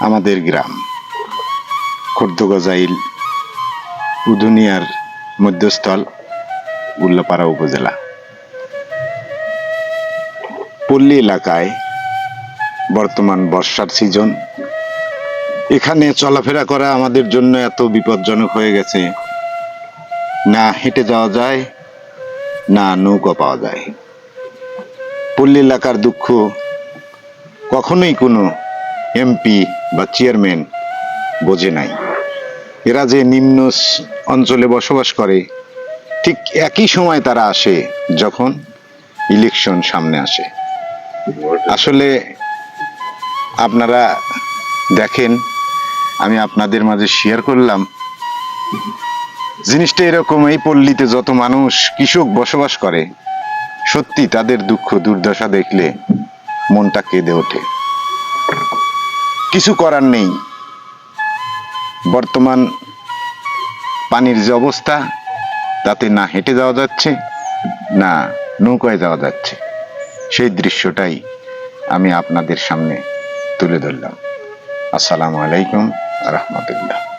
আমাদের গ্রাম খোর্দগজাইল উদুনিয়ার মধ্যস্থল উল্লাপাড়া উপজেলা। পল্লী এলাকায় বর্তমান বর্ষার সিজন। এখানে চলাফেরা করা আমাদের জন্য এত বিপজ্জনক হয়ে গেছে, না হেঁটে যাওয়া যায়, না নৌকা পাওয়া যায়। পল্লী এলাকার দুঃখ কখনোই কোনো এমপি বা চেয়ারম্যান বোঝে নাই। এরা যে নিম্ন অঞ্চলে বসবাস করে, ঠিক একই সময় তারা আসে যখন ইলেকশন সামনে আসে। আসলে আপনারা দেখেন, আমি আপনাদের মাঝে শেয়ার করলাম জিনিসটা এরকম। এই পল্লীতে যত মানুষ কৃষক বসবাস করে, সত্যি তাদের দুঃখ দুর্দশা দেখলে মনটা কেঁদে ওঠে। কিছু করার নেই। বর্তমান পানির যে অবস্থা, তাতে না হেঁটে যাওয়া যাচ্ছে, না নৌকায় যাওয়া যাচ্ছে। সেই দৃশ্যটাই আমি আপনাদের সামনে তুলে ধরলাম। আসসালামু আলাইকুম রাহমাতুল্লাহ।